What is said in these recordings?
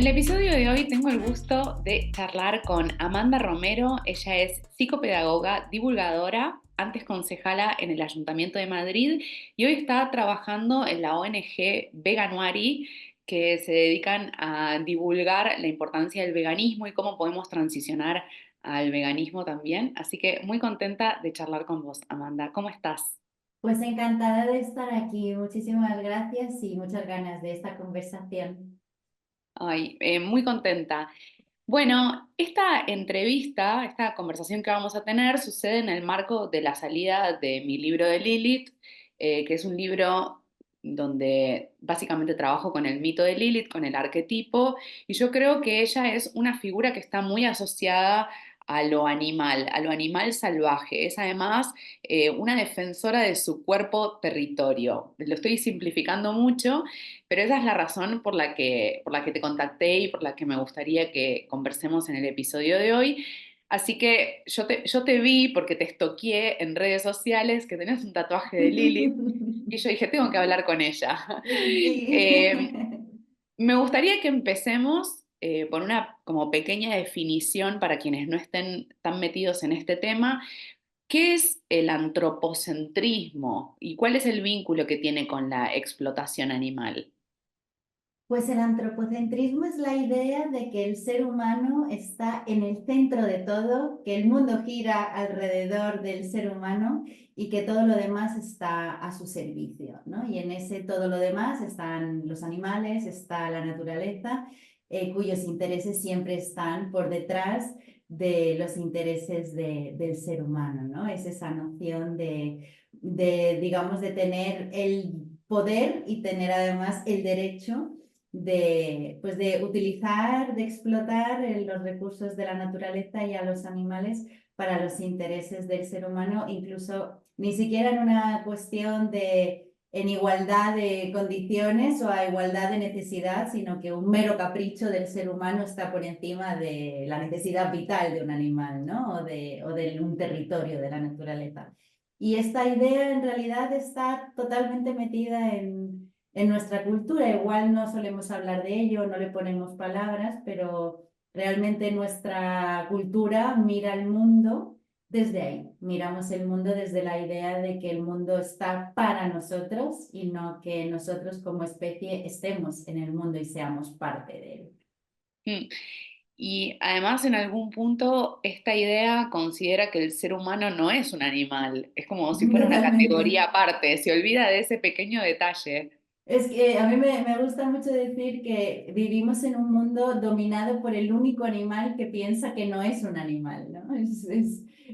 el episodio de hoy tengo el gusto de charlar con Amanda Romero. Ella es psicopedagoga, divulgadora, antes concejala en el Ayuntamiento de Madrid y hoy está trabajando en la ONG Veganuary, que se dedican a divulgar la importancia del veganismo y cómo podemos transicionar al veganismo también. Así que muy contenta de charlar con vos, Amanda. ¿Cómo estás? Pues encantada de estar aquí. Muchísimas gracias y muchas ganas de esta conversación. Ay, muy contenta. Bueno, esta entrevista, esta conversación que vamos a tener sucede en el marco de la salida de mi libro de Lilith, que es un libro donde básicamente trabajo con el mito de Lilith, con el arquetipo, y yo creo que ella es una figura que está muy asociada a lo animal salvaje. Es además una defensora de su cuerpo territorio. Lo estoy simplificando mucho, pero esa es la razón por la que te contacté y por la que me gustaría que conversemos en el episodio de hoy. Así que yo te vi porque te estoqueé en redes sociales que tenías un tatuaje de Lilith y yo dije, tengo que hablar con ella. Eh, Sí. Me gustaría que empecemos por una como pequeña definición para quienes no estén tan metidos en este tema. ¿Qué es el antropocentrismo y cuál es el vínculo que tiene con la explotación animal? Pues el antropocentrismo es la idea de que el ser humano está en el centro de todo, que el mundo gira alrededor del ser humano y que todo lo demás está a su servicio, ¿no? Y en ese todo lo demás están los animales, está la naturaleza, cuyos intereses siempre están por detrás de los intereses del ser humano, ¿no? Es esa noción digamos, de tener el poder y tener además el derecho pues de utilizar, de explotar los recursos de la naturaleza y a los animales para los intereses del ser humano, incluso ni siquiera en una cuestión de en igualdad de condiciones o a igualdad de necesidad, sino que un mero capricho del ser humano está por encima de la necesidad vital de un animal, ¿no? O de un territorio de la naturaleza. Y esta idea en realidad está totalmente metida en nuestra cultura. Igual no solemos hablar de ello, no le ponemos palabras, pero realmente nuestra cultura mira el mundo desde ahí. Miramos el mundo desde la idea de que el mundo está para nosotros y no que nosotros como especie estemos en el mundo y seamos parte de él. Mm. Y además en algún punto esta idea considera que el ser humano no es un animal, es como si fuera una Totalmente. categoría aparte, se olvida de ese pequeño detalle. Es que a mí me gusta mucho decir que vivimos en un mundo dominado por el único animal que piensa que no es un animal, ¿no?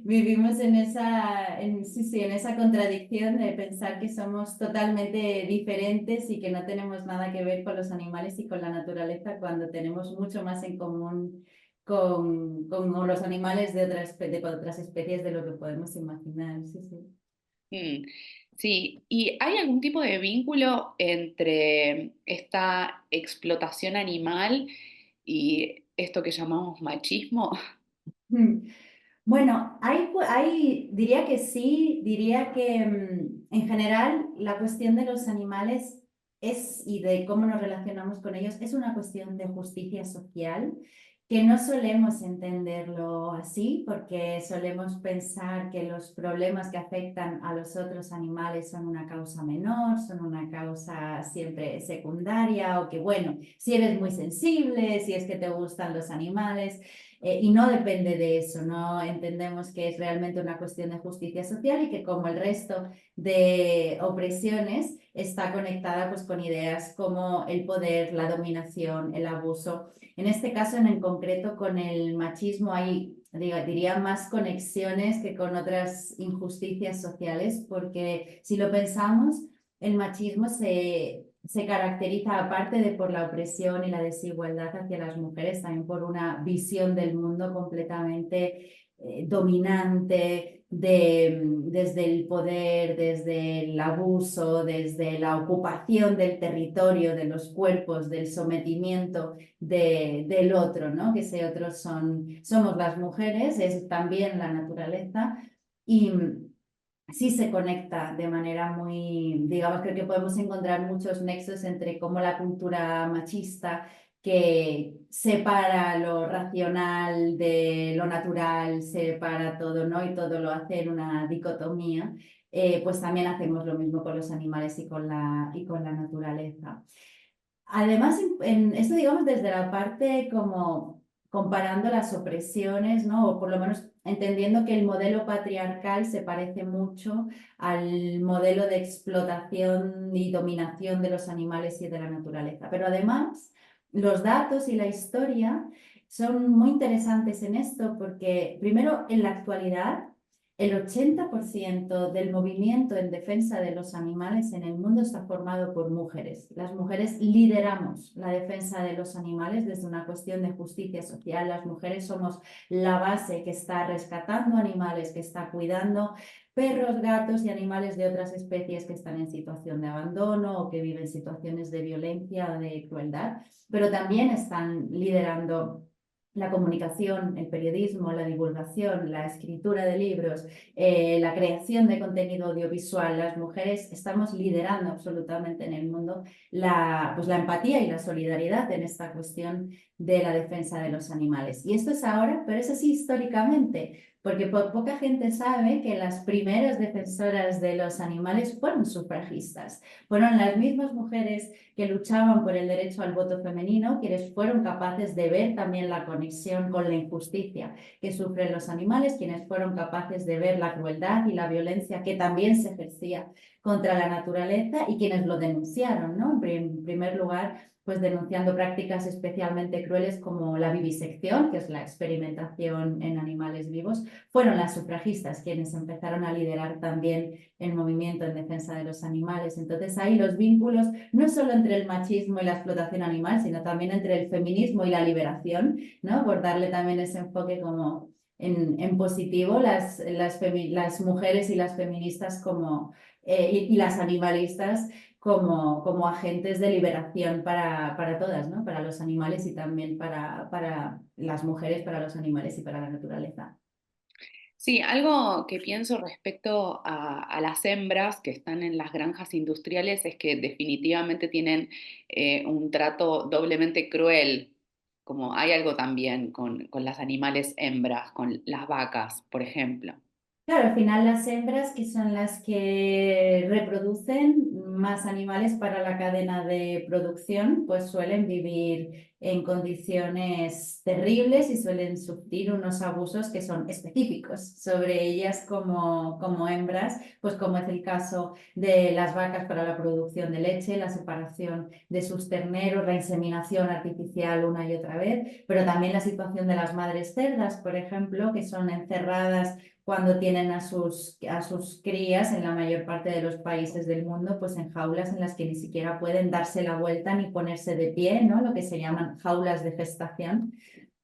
Vivimos en sí, sí, en esa contradicción de pensar que somos totalmente diferentes y que no tenemos nada que ver con los animales y con la naturaleza cuando tenemos mucho más en común con los animales de otras especies de lo que podemos imaginar. Sí, sí. Mm. Sí, ¿y hay algún tipo de vínculo entre esta explotación animal y esto que llamamos machismo? Mm. Bueno, diría que sí, diría que en general la cuestión de los animales y de cómo nos relacionamos con ellos es una cuestión de justicia social que no solemos entenderlo así porque solemos pensar que los problemas que afectan a los otros animales son una causa menor, son una causa siempre secundaria o que bueno, si eres muy sensible, si es que te gustan los animales. Y no depende de eso, no entendemos que es realmente una cuestión de justicia social y que como el resto de opresiones está conectada pues con ideas como el poder, la dominación, el abuso. En este caso en concreto con el machismo hay, diría, más conexiones que con otras injusticias sociales, porque si lo pensamos, el machismo se caracteriza, aparte de por la opresión y la desigualdad hacia las mujeres, también por una visión del mundo completamente dominante, desde el poder, desde el abuso, desde la ocupación del territorio, de los cuerpos, del sometimiento del otro, ¿no? Que ese otro somos las mujeres, es también la naturaleza. Y sí se conecta de manera muy, digamos, creo que podemos encontrar muchos nexos entre cómo la cultura machista que separa lo racional de lo natural, separa todo, ¿no? Y todo lo hace en una dicotomía, pues también hacemos lo mismo con los animales y con la naturaleza. Además, esto digamos desde la parte como comparando las opresiones, ¿no? O por lo menos entendiendo que el modelo patriarcal se parece mucho al modelo de explotación y dominación de los animales y de la naturaleza. Pero además, los datos y la historia son muy interesantes en esto porque, primero, en la actualidad, el 80% del movimiento en defensa de los animales en el mundo está formado por mujeres. Las mujeres lideramos la defensa de los animales desde una cuestión de justicia social. Las mujeres somos la base que está rescatando animales, que está cuidando perros, gatos y animales de otras especies que están en situación de abandono o que viven situaciones de violencia o de crueldad, pero también están liderando la comunicación, el periodismo, la divulgación, la escritura de libros, la creación de contenido audiovisual. Las mujeres estamos liderando absolutamente en el mundo pues la empatía y la solidaridad en esta cuestión de la defensa de los animales. Y esto es ahora, pero es así históricamente, porque poca gente sabe que las primeras defensoras de los animales fueron sufragistas. Fueron las mismas mujeres que luchaban por el derecho al voto femenino, quienes fueron capaces de ver también la conexión con la injusticia que sufren los animales, quienes fueron capaces de ver la crueldad y la violencia que también se ejercía contra la naturaleza y quienes lo denunciaron, ¿no? En primer lugar, pues denunciando prácticas especialmente crueles como la vivisección, que es la experimentación en animales vivos, fueron las sufragistas quienes empezaron a liderar también el movimiento en defensa de los animales. Entonces ahí los vínculos no solo entre el machismo y la explotación animal, sino también entre el feminismo y la liberación, ¿no? Por darle también ese enfoque como en positivo, las mujeres y las feministas como, y las animalistas como agentes de liberación para todas, ¿no? Para los animales y también para las mujeres, para los animales y para la naturaleza. Sí, algo que pienso respecto a las hembras que están en las granjas industriales es que definitivamente tienen un trato doblemente cruel, como hay algo también con las animales hembras, con las vacas, por ejemplo. Claro, al final las hembras, que son las que reproducen más animales para la cadena de producción, pues suelen vivir en condiciones terribles y suelen sufrir unos abusos que son específicos sobre ellas como hembras, pues como es el caso de las vacas para la producción de leche, la separación de sus terneros, la inseminación artificial una y otra vez, pero también la situación de las madres cerdas, por ejemplo, que son encerradas cuando tienen a sus crías en la mayor parte de los países del mundo, pues en jaulas en las que ni siquiera pueden darse la vuelta ni ponerse de pie, ¿no? Lo que se llaman jaulas de gestación.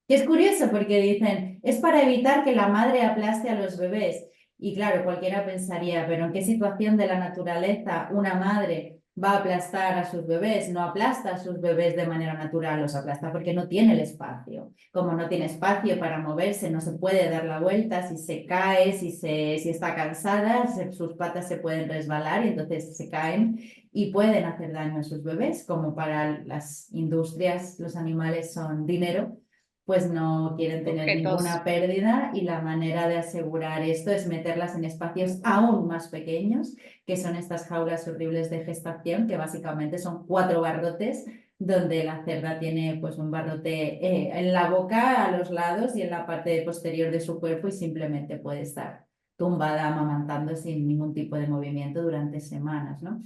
Y es curioso porque dicen, es para evitar que la madre aplaste a los bebés. Y claro, cualquiera pensaría, pero ¿en qué situación de la naturaleza una madre va a aplastar a sus bebés? No aplasta a sus bebés de manera natural, los aplasta porque no tiene el espacio. Como no tiene espacio para moverse, no se puede dar la vuelta, si se cae, si está cansada, sus patas se pueden resbalar y entonces se caen y pueden hacer daño a sus bebés. Como para las industrias los animales son dinero, pues no quieren tener Objetos. ninguna pérdida y la manera de asegurar esto es meterlas en espacios aún más pequeños, que son estas jaulas horribles de gestación, que básicamente son 4 barrotes donde la cerda tiene pues un barrote en la boca, a los lados y en la parte posterior de su cuerpo y simplemente puede estar tumbada amamantando sin ningún tipo de movimiento durante semanas, ¿no?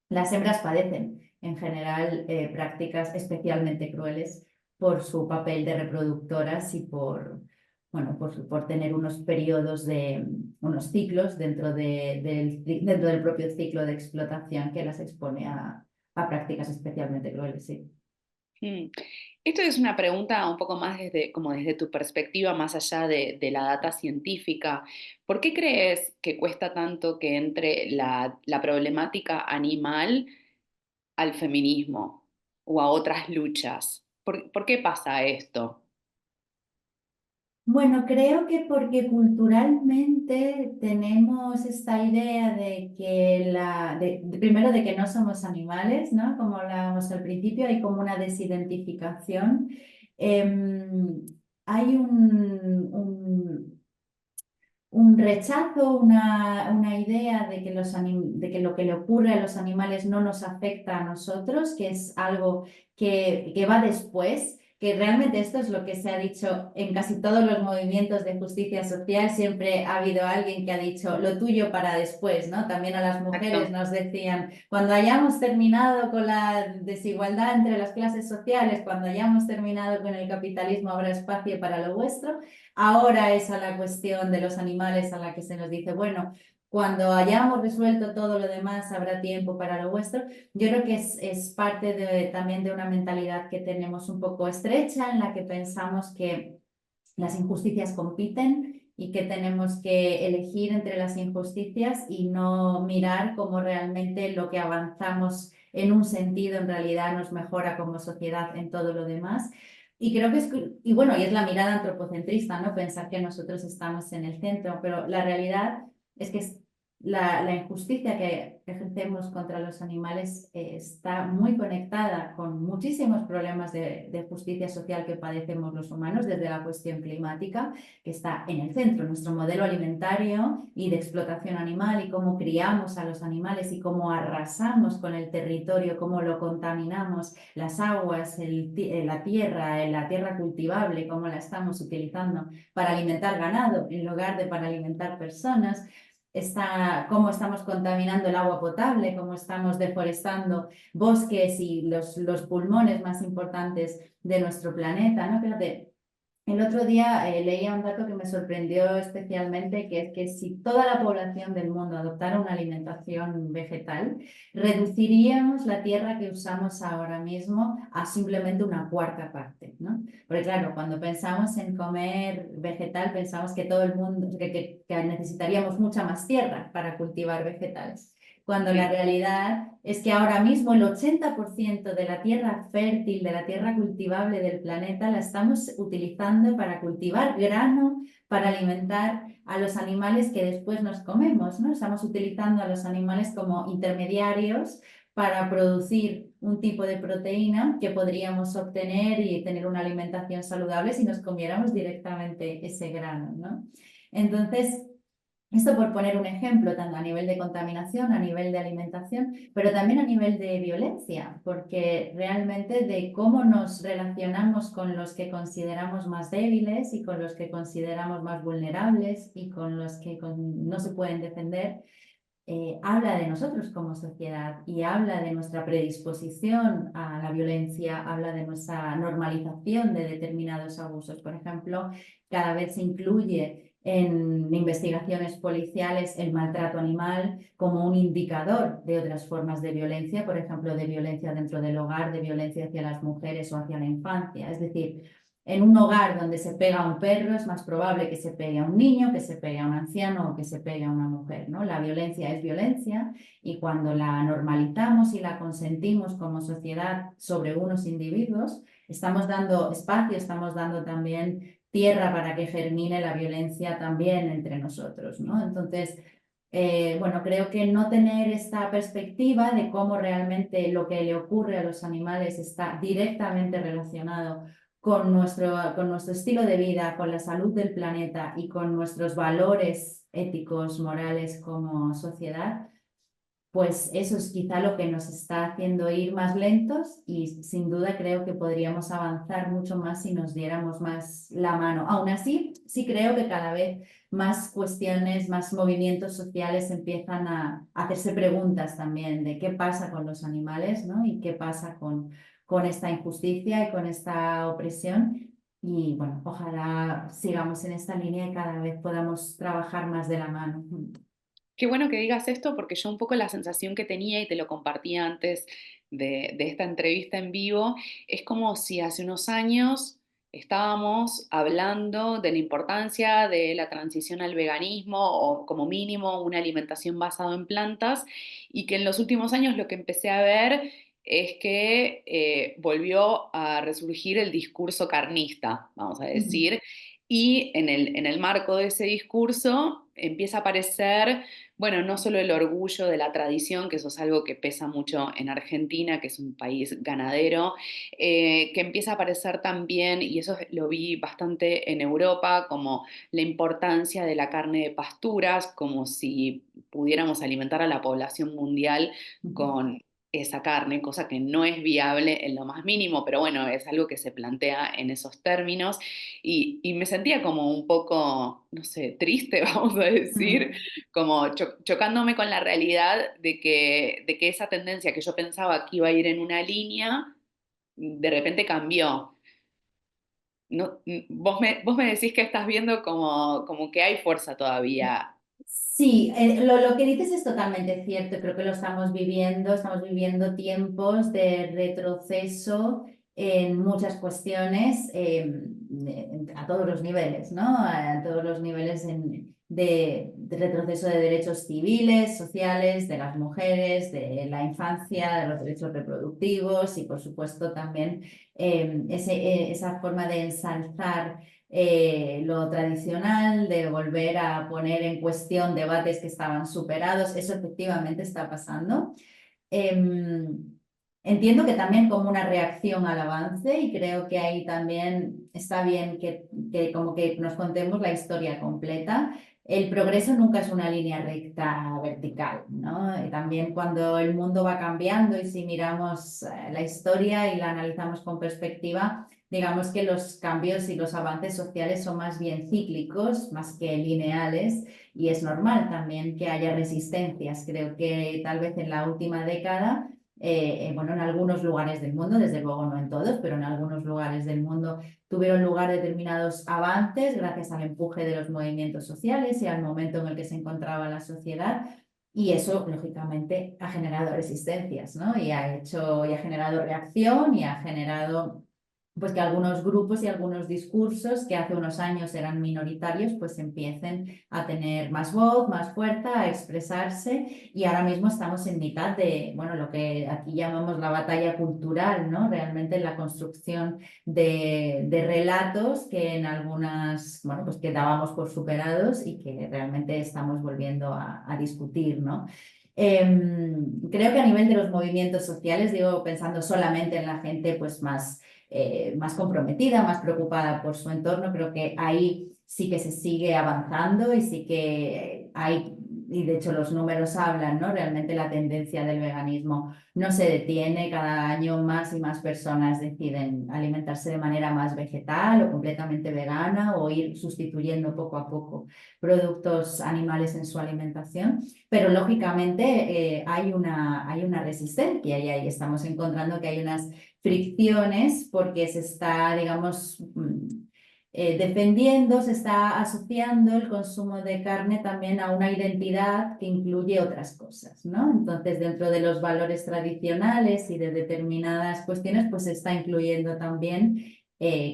Las hembras padecen en general prácticas especialmente crueles por su papel de reproductoras y bueno, por tener unos periodos unos ciclos dentro del propio ciclo de explotación que las expone a prácticas especialmente crueles, sí. Mm. Esto es una pregunta un poco más como desde tu perspectiva, más allá de la data científica. ¿Por qué crees que cuesta tanto que entre la problemática animal al feminismo o a otras luchas? ¿Por qué pasa esto? Bueno, creo que porque culturalmente tenemos esta idea de que primero de que no somos animales, ¿no? Como hablábamos al principio, hay como una desidentificación. Em, Hay un rechazo, una idea de que, de que lo que le ocurre a los animales no nos afecta a nosotros, que es algo que va después, que realmente esto es lo que se ha dicho en casi todos los movimientos de justicia social, siempre ha habido alguien que ha dicho lo tuyo para después, ¿no? También a las mujeres Exacto. nos decían, cuando hayamos terminado con la desigualdad entre las clases sociales, cuando hayamos terminado con el capitalismo, habrá espacio para lo vuestro. Ahora es a la cuestión de los animales a la que se nos dice, bueno, cuando hayamos resuelto todo lo demás, habrá tiempo para lo vuestro. Yo creo que es parte también de una mentalidad que tenemos un poco estrecha, en la que pensamos que las injusticias compiten y que tenemos que elegir entre las injusticias y no mirar cómo realmente lo que avanzamos en un sentido en realidad nos mejora como sociedad en todo lo demás. Y creo que y bueno, y es la mirada antropocentrista, ¿no? Pensar que nosotros estamos en el centro, pero la realidad es que la injusticia que ejercemos contra los animales está muy conectada con muchísimos problemas de justicia social que padecemos los humanos, desde la cuestión climática, que está en el centro, nuestro modelo alimentario y de explotación animal, y cómo criamos a los animales y cómo arrasamos con el territorio, cómo lo contaminamos, las aguas, la tierra cultivable, cómo la estamos utilizando para alimentar ganado en lugar de para alimentar personas. Cómo estamos contaminando el agua potable, cómo estamos deforestando bosques y los pulmones más importantes de nuestro planeta, ¿no? Fíjate, el otro día leía un dato que me sorprendió especialmente, que es que si toda la población del mundo adoptara una alimentación vegetal, reduciríamos la tierra que usamos ahora mismo a simplemente una cuarta parte, ¿no? Porque claro, cuando pensamos en comer vegetal, pensamos que todo el mundo, que necesitaríamos mucha más tierra para cultivar vegetales, cuando la Sí. realidad es que ahora mismo el 80% de la tierra fértil, de la tierra cultivable del planeta, la estamos utilizando para cultivar grano, para alimentar a los animales que después nos comemos, ¿no? Estamos utilizando a los animales como intermediarios para producir un tipo de proteína que podríamos obtener y tener una alimentación saludable si nos comiéramos directamente ese grano, ¿no? Entonces, esto por poner un ejemplo, tanto a nivel de contaminación, a nivel de alimentación, pero también a nivel de violencia, porque realmente de cómo nos relacionamos con los que consideramos más débiles y con los que consideramos más vulnerables y con los que no se pueden defender, habla de nosotros como sociedad y habla de nuestra predisposición a la violencia, habla de nuestra normalización de determinados abusos. Por ejemplo, cada vez se incluye en investigaciones policiales el maltrato animal como un indicador de otras formas de violencia, por ejemplo, de violencia dentro del hogar, de violencia hacia las mujeres o hacia la infancia. Es decir, en un hogar donde se pega a un perro es más probable que se pegue a un niño, que se pegue a un anciano o que se pegue a una mujer, ¿no? La violencia es violencia y cuando la normalizamos y la consentimos como sociedad sobre unos individuos, estamos dando espacio, estamos dando también tierra para que germine la violencia también entre nosotros, ¿no? Entonces, bueno, creo que no tener esta perspectiva de cómo realmente lo que le ocurre a los animales está directamente relacionado con nuestro estilo de vida, con la salud del planeta y con nuestros valores éticos, morales como sociedad, pues eso es quizá lo que nos está haciendo ir más lentos y sin duda creo que podríamos avanzar mucho más si nos diéramos más la mano. Aún así, sí creo que cada vez más cuestiones, más movimientos sociales empiezan a hacerse preguntas también de qué pasa con los animales, ¿no? Y qué pasa con esta injusticia y con esta opresión. Y bueno, ojalá sigamos en esta línea y cada vez podamos trabajar más de la mano. Qué bueno que digas esto porque yo un poco la sensación que tenía y te lo compartía antes de esta entrevista en vivo, es como si hace unos años estábamos hablando de la importancia de la transición al veganismo o como mínimo una alimentación basada en plantas y que en los últimos años lo que empecé a ver es que volvió a resurgir el discurso carnista, vamos a decir, Y en el marco de ese discurso empieza a aparecer, bueno, no solo el orgullo de la tradición, que eso es algo que pesa mucho en Argentina, que es un país ganadero, que empieza a aparecer también, y eso lo vi bastante en Europa, como la importancia de la carne de pasturas, como si pudiéramos alimentar a la población mundial con esa carne, cosa que no es viable en lo más mínimo, pero bueno, es algo que se plantea en esos términos. Y me sentía como un poco, no sé, triste, vamos a decir, Mm. como chocándome con la realidad de que esa tendencia que yo pensaba que iba a ir en una línea, de repente cambió. No, vos me decís que estás viendo como, como que hay fuerza todavía. Sí, lo que dices es totalmente cierto. Creo que lo estamos viviendo tiempos de retroceso en muchas cuestiones, a todos los niveles, ¿no? A todos los niveles de retroceso de derechos civiles, sociales, de las mujeres, de la infancia, de los derechos reproductivos y, por supuesto, también esa forma de ensalzar lo tradicional, de volver a poner en cuestión debates que estaban superados. Eso efectivamente está pasando. Entiendo que también como una reacción al avance y creo que ahí también está bien que como que nos contemos la historia completa. El progreso nunca es una línea recta vertical, ¿no? Y también cuando el mundo va cambiando y si miramos la historia y la analizamos con perspectiva, digamos que los cambios y los avances sociales son más bien cíclicos, más que lineales, y es normal también que haya resistencias. Creo que tal vez en la última década, bueno, en algunos lugares del mundo, desde luego no en todos, pero en algunos lugares del mundo tuvieron lugar determinados avances gracias al empuje de los movimientos sociales y al momento en el que se encontraba la sociedad. Y eso, lógicamente, ha generado resistencias, ¿no? Y ha generado reacción y ha generado pues que algunos grupos y algunos discursos que hace unos años eran minoritarios, pues empiecen a tener más voz, más fuerza, a expresarse y ahora mismo estamos en mitad de, bueno, lo que aquí llamamos la batalla cultural, ¿no? Realmente la construcción de relatos que en algunas, bueno, pues que dábamos por superados y que realmente estamos volviendo a discutir, ¿no? Creo que a nivel de los movimientos sociales, digo, pensando solamente en la gente pues más comprometida, más preocupada por su entorno. Creo que ahí sí que se sigue avanzando y sí que hay, y de hecho los números hablan, ¿no? Realmente la tendencia del veganismo no se detiene, cada año más y más personas deciden alimentarse de manera más vegetal o completamente vegana o ir sustituyendo poco a poco productos animales en su alimentación, pero lógicamente hay una resistencia y ahí estamos encontrando que hay unas fricciones porque se está, digamos, defendiendo, se está asociando el consumo de carne también a una identidad que incluye otras cosas, ¿no? Entonces, dentro de los valores tradicionales y de determinadas cuestiones, pues se está incluyendo también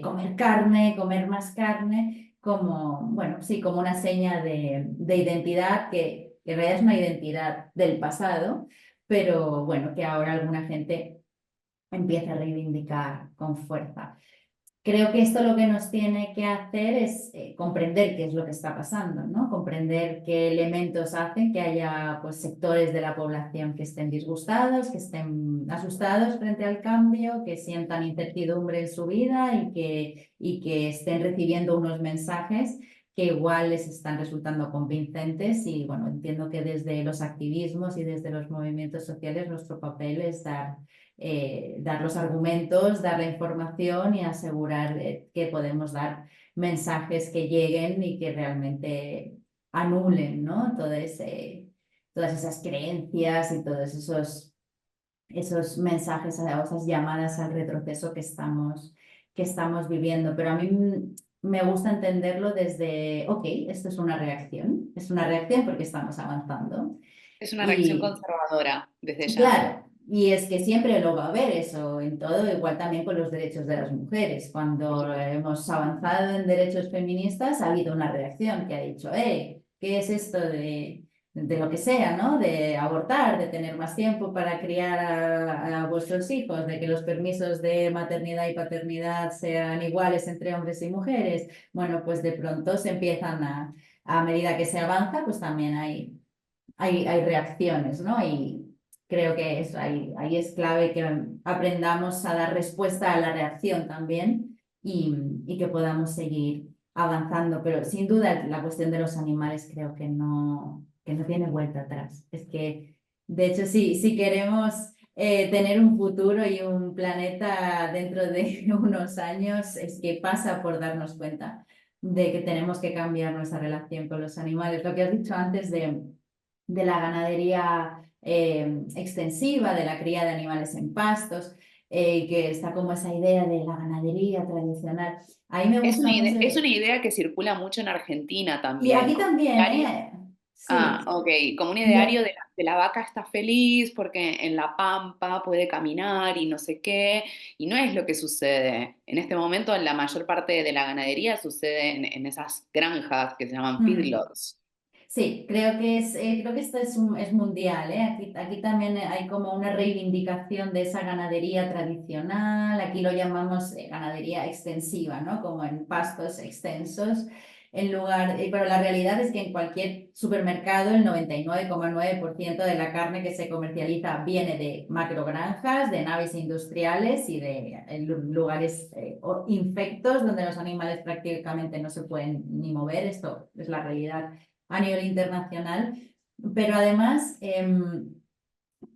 comer carne, comer más carne, como, bueno, sí, como una seña de identidad que en realidad es una identidad del pasado, pero bueno, que ahora alguna gente empiece a reivindicar con fuerza. Creo que esto lo que nos tiene que hacer es comprender qué es lo que está pasando, ¿no? Comprender qué elementos hacen que haya pues, sectores de la población que estén disgustados, que estén asustados frente al cambio, que sientan incertidumbre en su vida y que estén recibiendo unos mensajes que igual les están resultando convincentes y bueno, entiendo que desde los activismos y desde los movimientos sociales nuestro papel es dar los argumentos, dar la información y asegurar que podemos dar mensajes que lleguen y que realmente anulen, ¿no? Todas esas creencias y todos esos mensajes, esas llamadas al retroceso que estamos viviendo. Pero a mí me gusta entenderlo desde, ok, esto es una reacción porque estamos avanzando. Es una reacción Y, conservadora desde ya. claro, y es que siempre lo va a haber eso en todo, igual también con los derechos de las mujeres. Por Cuando supuesto. hemos avanzado en derechos feministas, ha habido una reacción que ha dicho, ¿qué es esto de lo que sea, ¿no? De abortar, de tener más tiempo para criar a vuestros hijos, de que los permisos de maternidad y paternidad sean iguales entre hombres y mujeres. Bueno, pues de pronto se empiezan a medida que se avanza, pues también hay reacciones, ¿no? Y creo que eso, ahí es clave que aprendamos a dar respuesta a la reacción también y que podamos seguir avanzando. Pero sin duda la cuestión de los animales creo que no tiene vuelta atrás. Es que, de hecho, si queremos tener un futuro y un planeta dentro de unos años, es que pasa por darnos cuenta de que tenemos que cambiar nuestra relación con los animales. Lo que has dicho antes de la ganadería extensiva, de la cría de animales en pastos, que está como esa idea de la ganadería tradicional. A mí me gusta mucho. Es una idea que circula mucho en Argentina Y también, aquí como también, ideario. ¿eh? Ah, Sí. ok, como un Y ideario de la vaca está feliz porque en la pampa puede caminar y no sé qué, y no es lo que sucede. En este momento la mayor parte de la ganadería sucede en esas granjas que se llaman mm, feedlots. sí, creo que esto es mundial, ¿eh? Aquí también hay como una reivindicación de esa ganadería tradicional, aquí lo llamamos ganadería extensiva, ¿no? Como en pastos extensos, en lugar, pero la realidad es que en cualquier supermercado el 99,9% de la carne que se comercializa viene de macrogranjas, de naves industriales y de lugares infectos donde los animales prácticamente no se pueden ni mover, esto es la realidad a nivel internacional, pero además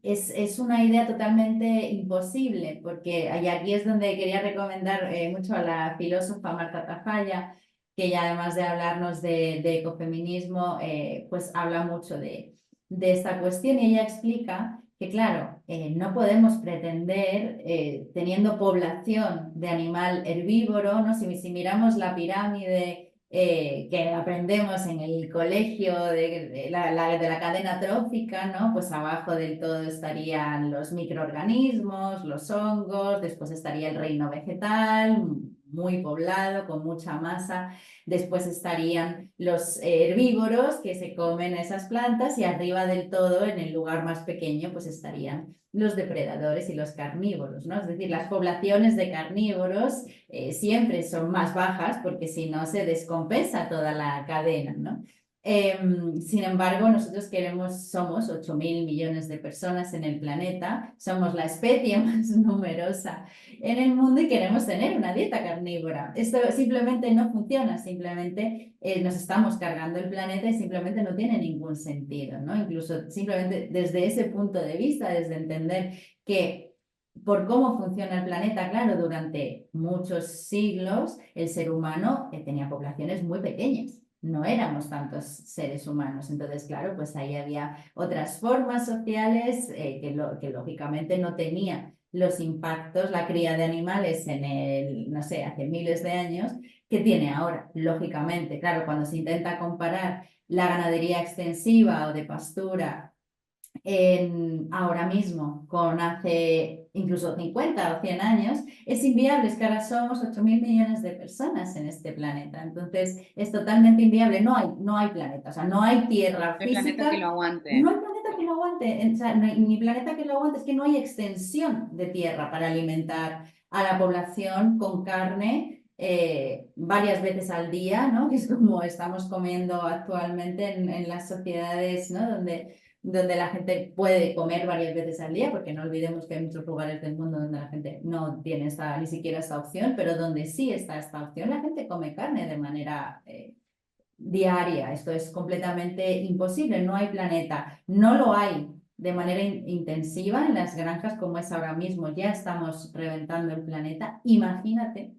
es una idea totalmente imposible, porque y aquí es donde quería recomendar mucho a la filósofa Marta Tafalla, que ella además de hablarnos de ecofeminismo, pues habla mucho de esta cuestión y ella explica que, claro, no podemos pretender, teniendo población de animal herbívoro, ¿no? Si miramos la pirámide que aprendemos en el colegio de la cadena trófica, ¿no? Pues abajo del todo estarían los microorganismos, los hongos, después estaría el reino vegetal, muy poblado, con mucha masa, después estarían los herbívoros que se comen esas plantas y arriba del todo, en el lugar más pequeño, pues estarían los depredadores y los carnívoros, ¿no? Es decir, las poblaciones de carnívoros siempre son más bajas porque si no se descompensa toda la cadena, ¿no? Sin embargo, nosotros somos 8.000 millones de personas en el planeta, somos la especie más numerosa en el mundo y queremos tener una dieta carnívora. Esto simplemente no funciona, simplemente nos estamos cargando el planeta y simplemente no tiene ningún sentido, ¿no? Incluso simplemente desde ese punto de vista, desde entender que por cómo funciona el planeta, claro, durante muchos siglos el ser humano tenía poblaciones muy pequeñas. No éramos tantos seres humanos, entonces, claro, pues ahí había otras formas sociales que lógicamente no tenían los impactos, la cría de animales en el, no sé, hace miles de años, que tiene ahora, lógicamente. Claro, cuando se intenta comparar la ganadería extensiva o de pastura ahora mismo con hace incluso 50 o 100 años, es inviable, es que ahora somos 8.000 millones de personas en este planeta, entonces es totalmente inviable, no hay planeta, o sea, no hay tierra No hay planeta que lo física, no aguante. hay planeta que lo aguante, o sea, no hay ni planeta que lo aguante, es que no hay extensión de tierra para alimentar a la población con carne varias veces al día, ¿no? Que es como estamos comiendo actualmente en las sociedades, ¿no? Donde la gente puede comer varias veces al día, porque no olvidemos que hay muchos lugares del mundo donde la gente no tiene ni siquiera esta opción, pero donde sí está esta opción, la gente come carne de manera diaria. Esto es completamente imposible, no hay planeta, no lo hay de manera intensiva en las granjas como es ahora mismo, ya estamos reventando el planeta. Imagínate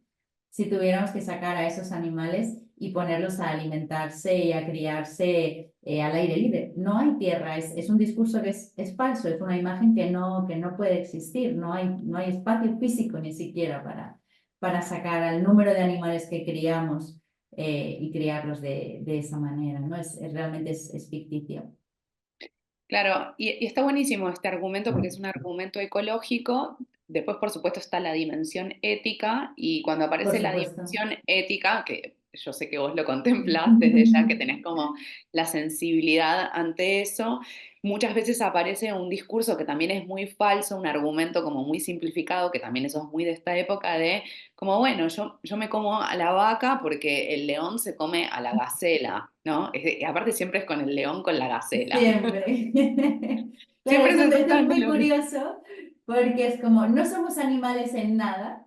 si tuviéramos que sacar a esos animales y ponerlos a alimentarse y a criarse al aire libre. No hay tierra, es un discurso que es falso, es una imagen que no puede existir, no hay espacio físico ni siquiera para sacar al número de animales que criamos y criarlos de esa manera, ¿no? Realmente es ficticio. Claro, y está buenísimo este argumento porque es un argumento ecológico. Después, por supuesto, está la dimensión ética y cuando Por aparece la supuesto. dimensión ética, que yo sé que vos lo contemplás desde ya, que tenés como la sensibilidad ante eso. Muchas veces aparece un discurso que también es muy falso, un argumento como muy simplificado, que también eso es muy de esta época, de como, bueno, yo me como a la vaca porque el león se come a la gacela, ¿no? Y aparte siempre es con el león con la gacela. Siempre. Claro, Siempre se eso es trata de muy lo mismo. curioso porque es como, no somos animales en nada,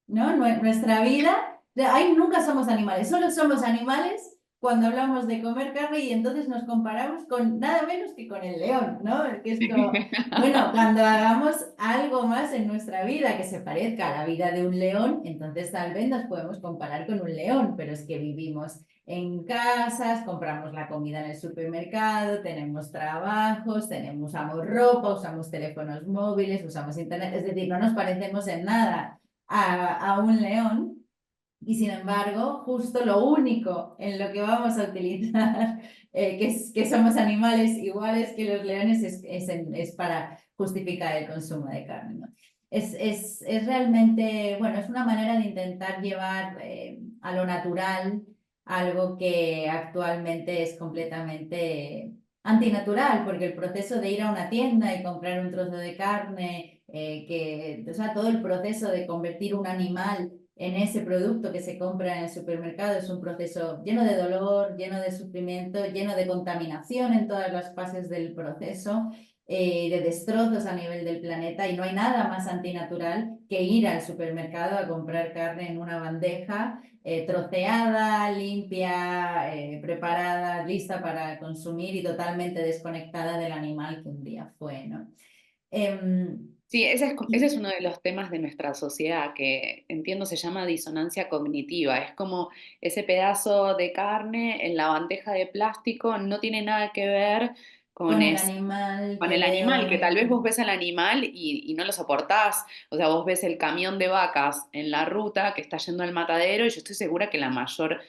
¿no? Nuestra vida, ahí nunca somos animales, solo somos animales cuando hablamos de comer carne y entonces nos comparamos con nada menos que con el león, ¿no? Que es como, bueno, cuando hagamos algo más en nuestra vida que se parezca a la vida de un león, entonces tal vez nos podemos comparar con un león, pero es que vivimos en casas, compramos la comida en el supermercado, tenemos trabajos, usamos ropa, usamos teléfonos móviles, usamos internet, es decir, no nos parecemos en nada a un león y sin embargo, justo lo único en lo que vamos a utilizar, que somos animales iguales que los leones, es para justificar el consumo de carne, ¿no? Es realmente, bueno, es una manera de intentar llevar a lo natural algo que actualmente es completamente antinatural, porque el proceso de ir a una tienda y comprar un trozo de carne, o sea, todo el proceso de convertir un animal en ese producto que se compra en el supermercado es un proceso lleno de dolor, lleno de sufrimiento, lleno de contaminación en todas las fases del proceso, de destrozos a nivel del planeta y no hay nada más antinatural que ir al supermercado a comprar carne en una bandeja troceada, limpia, preparada, lista para consumir y totalmente desconectada del animal que un día fue, ¿no? Sí, ese es uno de los temas de nuestra sociedad que entiendo se llama disonancia cognitiva. Es como ese pedazo de carne en la bandeja de plástico no tiene nada que ver con, con el animal con que el animal, que veo. tal vez vos ves al animal y no lo soportás. O sea, vos ves el camión de vacas en la ruta que está yendo al matadero y yo estoy segura que la mayor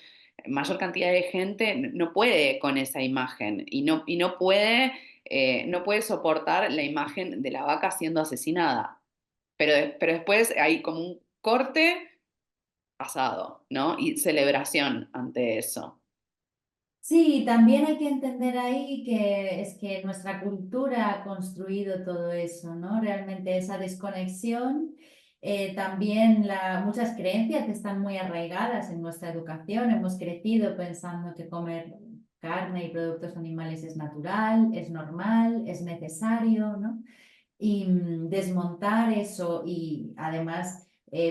cantidad de gente no puede con esa imagen y no puede soportar la imagen de la vaca siendo asesinada. Pero después hay como un corte pasado, ¿no? Y celebración ante eso. Sí, también hay que entender ahí que es que nuestra cultura ha construido todo eso, ¿no? Realmente esa desconexión, también muchas creencias que están muy arraigadas en nuestra educación. Hemos crecido pensando que comer carne y productos animales es natural, es normal, es necesario, ¿no? Y desmontar eso y además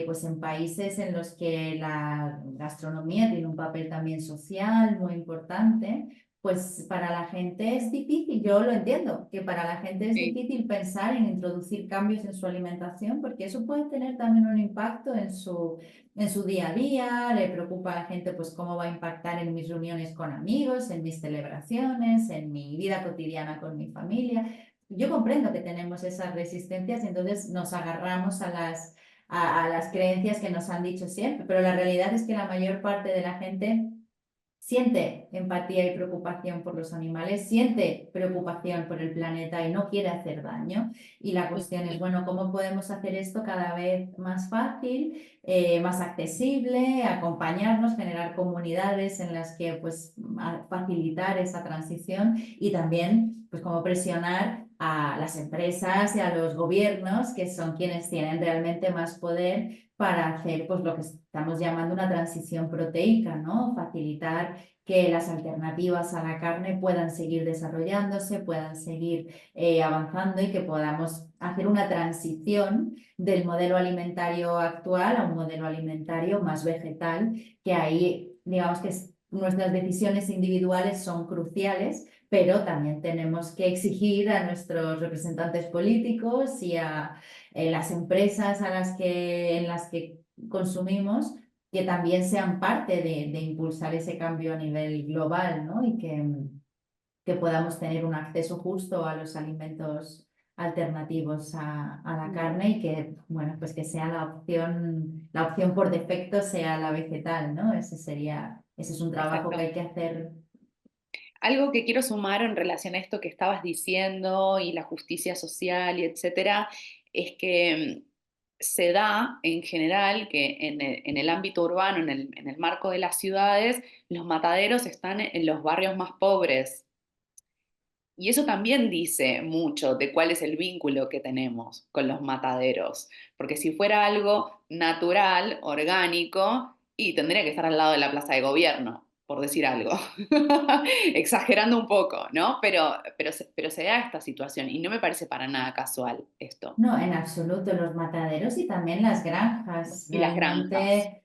pues en países en los que la gastronomía tiene un papel también social muy importante, pues para la gente es difícil, yo lo entiendo, que para la gente es Sí, difícil pensar en introducir cambios en su alimentación porque eso puede tener también un impacto en su día a día, le preocupa a la gente pues cómo va a impactar en mis reuniones con amigos, en mis celebraciones, en mi vida cotidiana con mi familia. Yo comprendo que tenemos esas resistencias y entonces nos agarramos a las creencias que nos han dicho siempre, pero la realidad es que la mayor parte de la gente siente empatía y preocupación por los animales, siente preocupación por el planeta y no quiere hacer daño. Y la cuestión es, bueno, ¿cómo podemos hacer esto cada vez más fácil, más accesible, acompañarnos, generar comunidades en las que pues facilitar esa transición y también pues como presionar a las empresas y a los gobiernos, que son quienes tienen realmente más poder para hacer pues lo que estamos llamando una transición proteica, ¿no? Facilitar que las alternativas a la carne puedan seguir desarrollándose, puedan seguir avanzando y que podamos hacer una transición del modelo alimentario actual a un modelo alimentario más vegetal, que ahí digamos que nuestras decisiones individuales son cruciales, pero también tenemos que exigir a nuestros representantes políticos y a las empresas en las que consumimos que también sean parte de impulsar ese cambio a nivel global, ¿no? Y que podamos tener un acceso justo a los alimentos alternativos a la carne y que, bueno, pues que sea la opción por defecto sea la vegetal, ¿no? Ese es un trabajo que exacto. hay que hacer. Algo que quiero sumar en relación a esto que estabas diciendo y la justicia social y etcétera, es que se da en general que en el ámbito urbano, en el marco de las ciudades, los mataderos están en los barrios más pobres. Y eso también dice mucho de cuál es el vínculo que tenemos con los mataderos, porque si fuera algo natural, orgánico, y tendría que estar al lado de la plaza de gobierno, por decir algo, exagerando un poco, ¿no? Pero se da esta situación y no me parece para nada casual esto. No, en absoluto, los mataderos y también las granjas. Y las granjas. Realmente,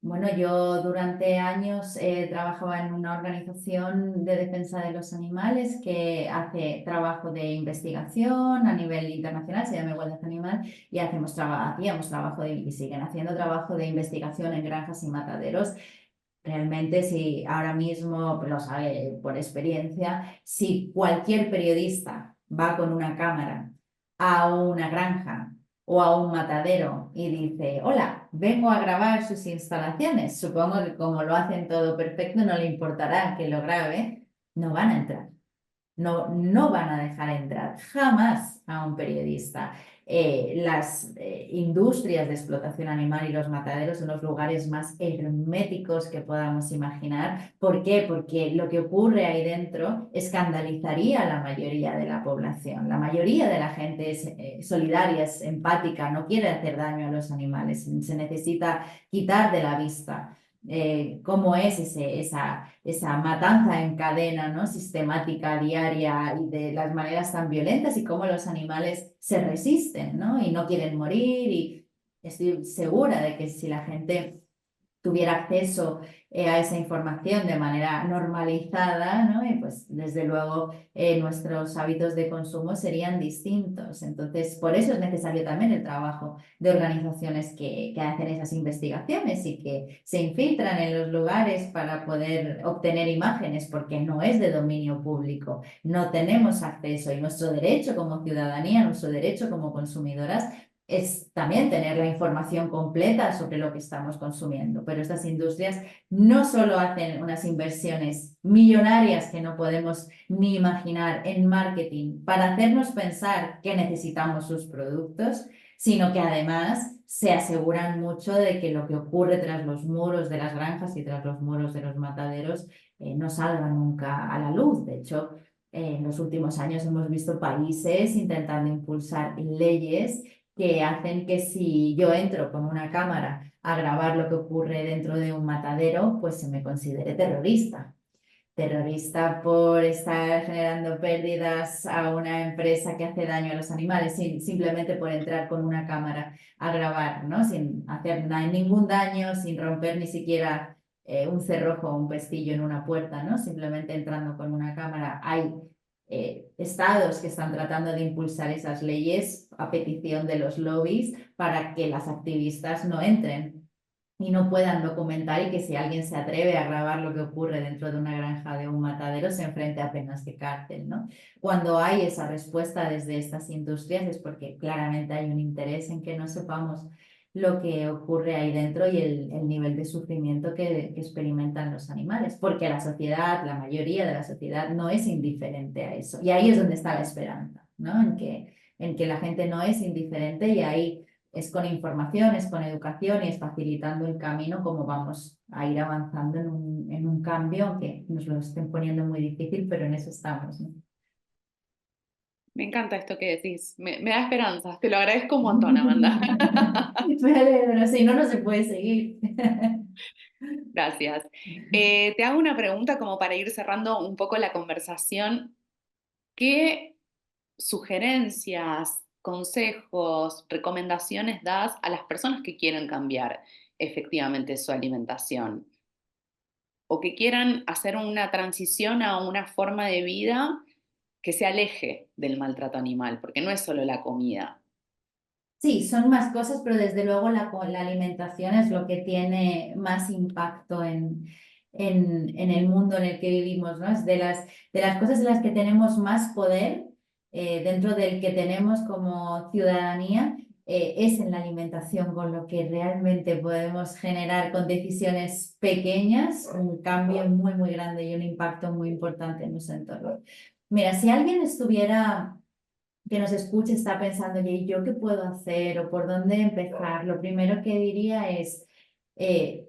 bueno, yo durante años trabajaba en una organización de defensa de los animales que hace trabajo de investigación a nivel internacional, se llama Igualdad Animal, y hacíamos trabajo y siguen haciendo trabajo de investigación en granjas y mataderos. Realmente, si ahora mismo, pues lo sabe por experiencia, si cualquier periodista va con una cámara a una granja o a un matadero y dice, hola, vengo a grabar sus instalaciones, supongo que como lo hacen todo perfecto, no le importará que lo grabe, no van a entrar. No, no van a dejar entrar jamás a un periodista. Las industrias de explotación animal y los mataderos son los lugares más herméticos que podamos imaginar. ¿Por qué? Porque lo que ocurre ahí dentro escandalizaría a la mayoría de la población. La mayoría de la gente es solidaria, es empática, no quiere hacer daño a los animales. Se necesita quitar de la vista cómo es esa matanza en cadena, ¿no? Sistemática, diaria y de las maneras tan violentas y cómo los animales se resisten, ¿no? Y no quieren morir y estoy segura de que si la gente tuviera acceso a esa información de manera normalizada, ¿no? Y pues desde luego nuestros hábitos de consumo serían distintos. Entonces, por eso es necesario también el trabajo de organizaciones que hacen esas investigaciones y que se infiltran en los lugares para poder obtener imágenes, porque no es de dominio público, no tenemos acceso y nuestro derecho como ciudadanía, nuestro derecho como consumidoras es también tener la información completa sobre lo que estamos consumiendo. Pero estas industrias no solo hacen unas inversiones millonarias que no podemos ni imaginar en marketing para hacernos pensar que necesitamos sus productos, sino que además se aseguran mucho de que lo que ocurre tras los muros de las granjas y tras los muros de los mataderos no salga nunca a la luz. De hecho, en los últimos años hemos visto países intentando impulsar leyes que hacen que si yo entro con una cámara a grabar lo que ocurre dentro de un matadero, pues se me considere terrorista. Terrorista por estar generando pérdidas a una empresa que hace daño a los animales, simplemente por entrar con una cámara a grabar, ¿no? Sin hacer ningún daño, sin romper ni siquiera un cerrojo o un pestillo en una puerta, ¿no? Simplemente entrando con una cámara. Hay estados que están tratando de impulsar esas leyes a petición de los lobbies para que las activistas no entren y no puedan documentar y que si alguien se atreve a grabar lo que ocurre dentro de una granja de un matadero se enfrente a penas de cárcel, ¿no? Cuando hay esa respuesta desde estas industrias es porque claramente hay un interés en que no sepamos lo que ocurre ahí dentro y el nivel de sufrimiento que experimentan los animales, porque la sociedad, la mayoría de la sociedad no es indiferente a eso. Y ahí es donde está la esperanza, ¿no? En que la gente no es indiferente y ahí es con información, es con educación y es facilitando el camino como vamos a ir avanzando en un cambio, aunque nos lo estén poniendo muy difícil, pero en eso estamos, ¿no? Me encanta esto que decís, me da esperanzas, te lo agradezco un montón, Amanda. Me alegro, si no, no se puede seguir. Gracias. Te hago una pregunta como para ir cerrando un poco la conversación. ¿Qué sugerencias, consejos, recomendaciones das a las personas que quieren cambiar efectivamente su alimentación o que quieran hacer una transición a una forma de vida que se aleje del maltrato animal? Porque no es solo la comida. Sí, son más cosas, pero desde luego la alimentación es lo que tiene más impacto en el mundo en el que vivimos, ¿no? Es de las cosas en las que tenemos más poder dentro del que tenemos como ciudadanía, es en la alimentación, con lo que realmente podemos generar con decisiones pequeñas un cambio muy, muy grande y un impacto muy importante en nuestro entorno. Mira, si alguien estuviera que nos escuche está pensando, ¿y yo qué puedo hacer o por dónde empezar? Lo primero que diría es, eh,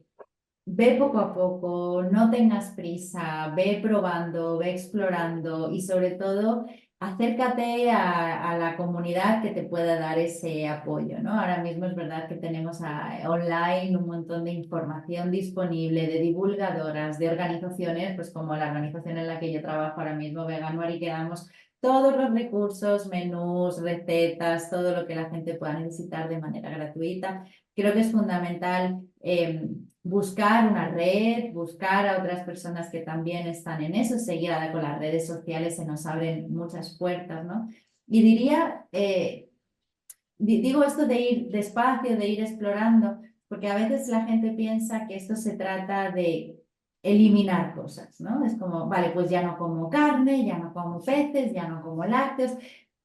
ve poco a poco, no tengas prisa, ve probando, ve explorando y sobre todo acércate a la comunidad que te pueda dar ese apoyo, ¿no? Ahora mismo es verdad que tenemos online un montón de información disponible de divulgadoras, de organizaciones, pues como la organización en la que yo trabajo ahora mismo, Veganuary, que damos todos los recursos, menús, recetas, todo lo que la gente pueda necesitar de manera gratuita. Creo que es fundamental buscar una red, buscar a otras personas que también están en eso, seguir con las redes sociales, se nos abren muchas puertas, ¿no? Y diría, digo esto de ir despacio, de ir explorando, porque a veces la gente piensa que esto se trata de eliminar cosas, ¿no? Es como, vale, pues ya no como carne, ya no como peces, ya no como lácteos,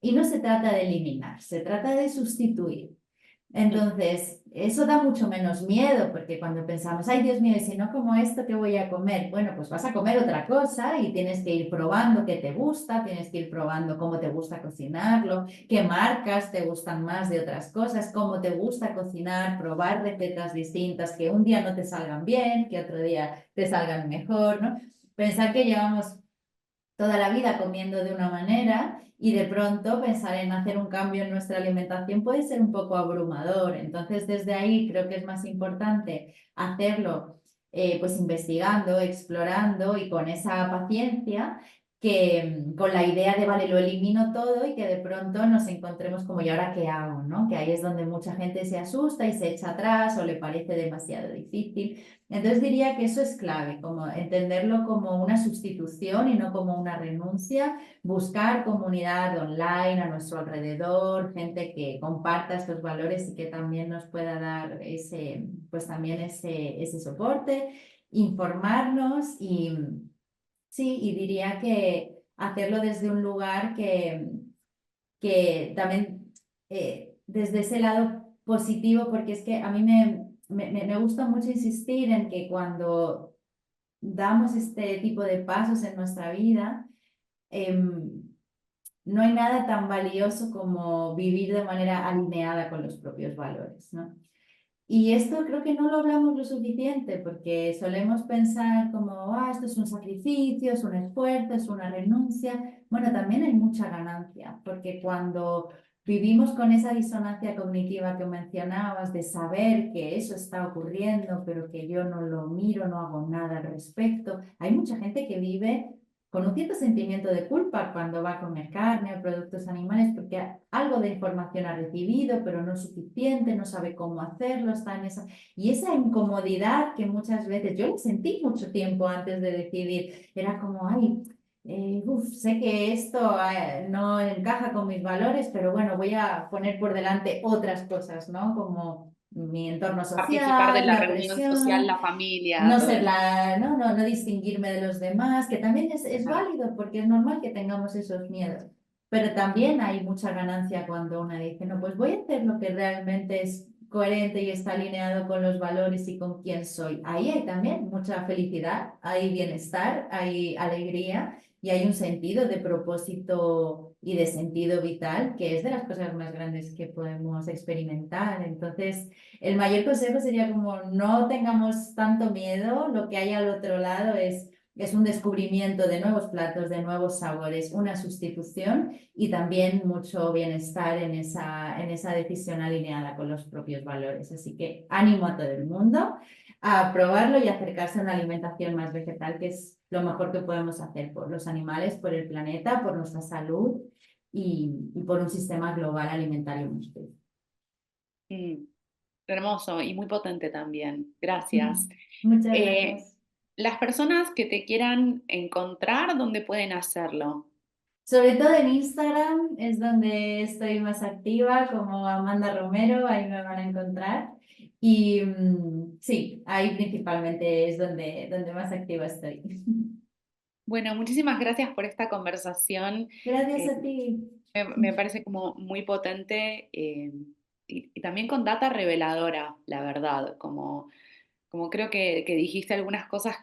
y no se trata de eliminar, se trata de sustituir. Entonces, eso da mucho menos miedo, porque cuando pensamos, ay Dios mío, y si no como esto, ¿qué voy a comer? Bueno, pues vas a comer otra cosa y tienes que ir probando qué te gusta, tienes que ir probando cómo te gusta cocinarlo, qué marcas te gustan más de otras cosas, cómo te gusta cocinar, probar recetas distintas que un día no te salgan bien, que otro día te salgan mejor, ¿no? Pensar que llevamos toda la vida comiendo de una manera y de pronto pensar en hacer un cambio en nuestra alimentación puede ser un poco abrumador. Entonces, desde ahí creo que es más importante hacerlo pues investigando, explorando y con esa paciencia que con la idea de, vale, lo elimino todo y que de pronto nos encontremos como, ¿y ahora qué hago? ¿No? Que ahí es donde mucha gente se asusta y se echa atrás o le parece demasiado difícil. Entonces diría que eso es clave, como entenderlo como una sustitución y no como una renuncia, buscar comunidad online a nuestro alrededor, gente que comparta estos valores y que también nos pueda dar ese, pues también ese soporte, informarnos y sí, y diría que hacerlo desde un lugar que también desde ese lado positivo, porque es que a mí me gusta mucho insistir en que cuando damos este tipo de pasos en nuestra vida, no hay nada tan valioso como vivir de manera alineada con los propios valores, ¿no? Y esto creo que no lo hablamos lo suficiente porque solemos pensar como, esto es un sacrificio, es un esfuerzo, es una renuncia. Bueno, también hay mucha ganancia porque cuando vivimos con esa disonancia cognitiva que mencionabas de saber que eso está ocurriendo, pero que yo no lo miro, no hago nada al respecto, hay mucha gente que vive con un cierto sentimiento de culpa cuando va a comer carne o productos animales, porque algo de información ha recibido, pero no es suficiente, no sabe cómo hacerlo, está en esa... Y esa incomodidad que muchas veces yo la sentí mucho tiempo antes de decidir, era como, ay, sé que esto no encaja con mis valores, pero bueno, voy a poner por delante otras cosas, ¿no? Como mi entorno Participar de social, la la reunión social, presión, la familia, no todo ser eso. no distinguirme de los demás, que también es Claro. válido porque es normal que tengamos esos miedos. Pero también hay mucha ganancia cuando una dice, no, pues voy a hacer lo que realmente es coherente y está alineado con los valores y con quién soy. Ahí hay también mucha felicidad, hay bienestar, hay alegría y hay un sentido de propósito y de sentido vital que es de las cosas más grandes que podemos experimentar. Entonces, el mayor consejo sería como no tengamos tanto miedo, lo que hay al otro lado es un descubrimiento de nuevos platos, de nuevos sabores, una sustitución y también mucho bienestar en esa decisión alineada con los propios valores. Así que ánimo a todo el mundo a probarlo y acercarse a una alimentación más vegetal, que es lo mejor que podemos hacer por los animales, por el planeta, por nuestra salud y por un sistema global alimentario más justo. Mm, hermoso y muy potente también. Gracias. Muchas Eh, gracias. las personas que te quieran encontrar, ¿dónde pueden hacerlo? Sobre todo en Instagram es donde estoy más activa, como Amanda Romero, ahí me van a encontrar. Y sí, ahí principalmente es donde más activa estoy. Bueno, muchísimas gracias por esta conversación. Gracias Eh, a ti. me parece como muy potente y también con data reveladora, la verdad, como creo que dijiste algunas cosas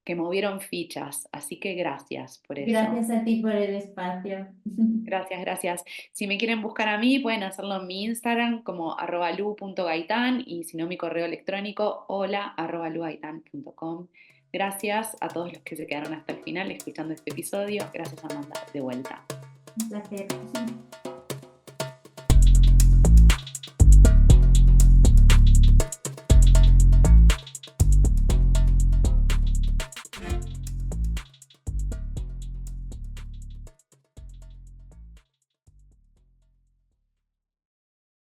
que movieron fichas, así que gracias por eso. Gracias a ti por el espacio. Gracias, gracias. Si me quieren buscar a mí, pueden hacerlo en mi Instagram como @lu.gaitán y si no, mi correo electrónico hola@lugaitán.com. Gracias a todos los que se quedaron hasta el final escuchando este episodio. Gracias, Amanda, de vuelta. Un placer.